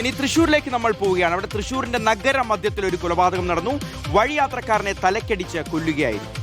ഇനി തൃശ്ശൂരിലേക്ക് നമ്മൾ പോവുകയാണ്. അവിടെ തൃശ്ശൂരിന്റെ നഗര മധ്യത്തിൽ ഒരു കൊലപാതകം നടന്നു. വഴിയാത്രക്കാരനെ തലക്കടിച്ച് കൊല്ലുകയായിരുന്നു.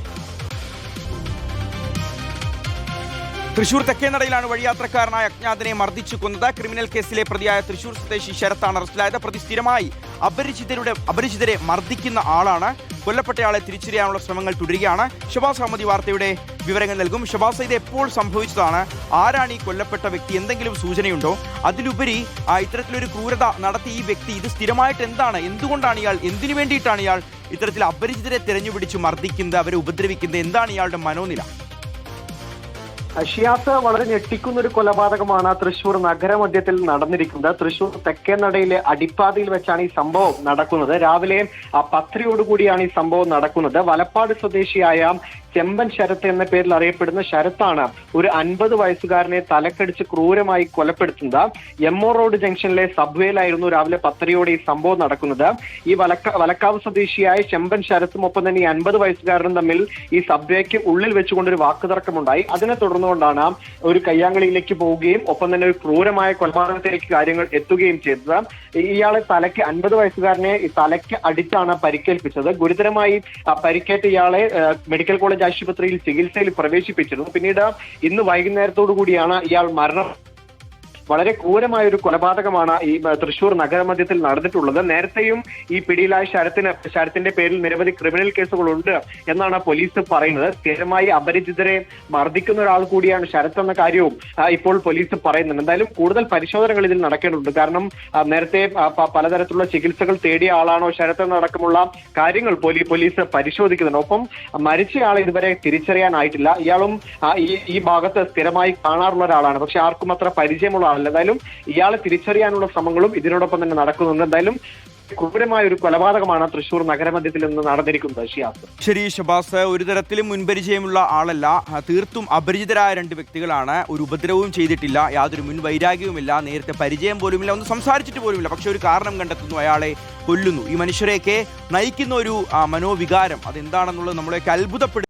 തൃശ്ശൂർ തെക്കേനടയിലാണ് വഴിയാത്രക്കാരനായ അജ്ഞാതനെ മർദ്ദിച്ചു കൊന്നത്. ക്രിമിനൽ കേസിലെ പ്രതിയായ തൃശ്ശൂർ സ്വദേശി ശരത്താണ് അറസ്റ്റിലായത്. പ്രതി സ്ഥിരമായി അപരിചിതരെ മർദ്ദിക്കുന്ന ആളാണ്. കൊല്ലപ്പെട്ടയാളെ തിരിച്ചറിയാനുള്ള ശ്രമങ്ങൾ തുടരുകയാണ്. ഷബാസ് അഹമ്മദി വാർത്തയുടെ വിവരങ്ങൾ നൽകും. ഷബാസ്, ഇത് എപ്പോൾ സംഭവിച്ചതാണ്? ആരാണ് ഈ കൊല്ലപ്പെട്ട വ്യക്തി? എന്തെങ്കിലും സൂചനയുണ്ടോ? അതിലുപരി ഇത്തരത്തിലൊരു ക്രൂരത നടത്തിയ ഈ വ്യക്തി ഇത് സ്ഥിരമായിട്ട് എന്തുകൊണ്ടാണ് ഇയാൾ, എന്തിനു വേണ്ടിയിട്ടാണ് ഇയാൾ ഇത്തരത്തിൽ അപരിചിതരെ തിരഞ്ഞുപിടിച്ച് മർദ്ദിക്കുന്നത്, അവരെ ഉപദ്രവിക്കുന്നത്? എന്താണ് ഇയാളുടെ മനോനില? ഷിയാസ്, വളരെ ഞെട്ടിക്കുന്ന ഒരു കൊലപാതകമാണ് തൃശൂർ നഗരമധ്യത്തിൽ നടന്നിരിക്കുന്നത്. തൃശൂർ തെക്കേനടയിലെ അടിപ്പാതയിൽ വെച്ചാണ് ഈ സംഭവം നടക്കുന്നത്. രാവിലെ 10:00 ഈ സംഭവം നടക്കുന്നത്. വലപ്പാട് സ്വദേശിയായ ചെമ്പൻ ശരത്ത് എന്ന പേരിൽ അറിയപ്പെടുന്ന ശരത്താണ് ഒരു 50 വയസ്സുകാരനെ തലക്കടിച്ച് ക്രൂരമായി കൊലപ്പെടുത്തുന്നത്. എംഒ റോഡ് ജംഗ്ഷനിലെ സബ്വേയിലായിരുന്നു രാവിലെ 10:00 ഈ സംഭവം നടക്കുന്നത്. ഈ വലക്കാവ് സ്വദേശിയായ ചെമ്പൻ ശരത്തും ഒപ്പം തന്നെ ഈ 50 വയസ്സുകാരനും തമ്മിൽ ഈ സബ്വേക്ക് ഉള്ളിൽ വെച്ചുകൊണ്ടൊരു വാക്കുതർക്കമുണ്ടായി. അതിനെ തുടർന്നുകൊണ്ടാണ് ഒരു കയ്യാങ്കളിയിലേക്ക് പോവുകയും ഒപ്പം തന്നെ ഒരു ക്രൂരമായ കൊലപാതകത്തിലേക്ക് കാര്യങ്ങൾ എത്തുകയും ചെയ്തത്. ഇയാളെ 50 വയസ്സുകാരനെ തലയ്ക്ക് അടിച്ചാണ് പരിക്കേൽപ്പിച്ചത്. ഗുരുതരമായി പരിക്കേറ്റ ഇയാളെ മെഡിക്കൽ കോളേജ് ആശുപത്രിയിൽ ചികിത്സയിൽ പ്രവേശിപ്പിച്ചിരുന്നു. പിന്നീട് ഇന്ന് വൈകുന്നേരത്തോടു കൂടിയാണ് ഇയാൾ മരണം. വളരെ ക്രൂരമായ ഒരു കൊലപാതകമാണ് ഈ തൃശൂർ നഗരമധ്യത്തിൽ നടന്നിട്ടുള്ളത്. നേരത്തെയും ഈ പിടിയിലായ ശരത്തിന്റെ പേരിൽ നിരവധി ക്രിമിനൽ കേസുകളുണ്ട് എന്നാണ് പോലീസ് പറയുന്നത്. സ്ഥിരമായി അപരിചിതരെ മർദ്ദിക്കുന്ന ഒരാൾ കൂടിയാണ് ശരത്ത് എന്ന കാര്യവും ഇപ്പോൾ പോലീസ് പറയുന്നുണ്ട്. എന്തായാലും കൂടുതൽ പരിശോധനകൾ ഇതിൽ നടക്കേണ്ടതുണ്ട്. കാരണം നേരത്തെ പലതരത്തിലുള്ള ചികിത്സകൾ തേടിയ ആളാണോ ശരത്ത് എന്നടക്കമുള്ള കാര്യങ്ങൾ പോലീസ് പരിശോധിക്കുന്നുണ്ട്. ഒപ്പം മരിച്ചയാളെ ഇതുവരെ തിരിച്ചറിയാനായിട്ടില്ല. ഇയാളും ഈ ഭാഗത്ത് സ്ഥിരമായി കാണാറുള്ള ഒരാളാണ്. പക്ഷെ ആർക്കും അത്ര പരിചയമുള്ള ആളല്ല. എന്തായാലും ഇയാളെ തിരിച്ചറിയാനുള്ള ശ്രമങ്ങളും ഇതിനോടൊപ്പം തന്നെ നടക്കുന്നുണ്ട്. എന്തായാലും ക്രൂരമായ ഒരു കൊലപാതകമാണ് തൃശൂർ നഗരമധ്യത്തിൽ നിന്ന് നടന്നിരിക്കുന്നത്. ഷിയാസ്, ശരി ഷബാസ്, ഒരു തരത്തിലും മുൻപരിചയമുള്ള ആളല്ല. തീർത്തും അപരിചിതരായ 2 വ്യക്തികളാണ്. ഒരു ഉപദ്രവവും ചെയ്തിട്ടില്ല, യാതൊരു മുൻവൈരാഗ്യവുമില്ല, നേരത്തെ പരിചയം പോലുമില്ല, ഒന്നും സംസാരിച്ചിട്ട് പോലുമില്ല. പക്ഷെ ഒരു കാരണം കണ്ടെത്തുന്നു, അയാളെ കൊല്ലുന്നു. ഈ മനുഷ്യരെയൊക്കെ നയിക്കുന്ന ഒരു മനോവികാരം അതെന്താണെന്നുള്ളത് നമ്മളെയൊക്കെ അത്ഭുതപ്പെടുത്തുന്നു.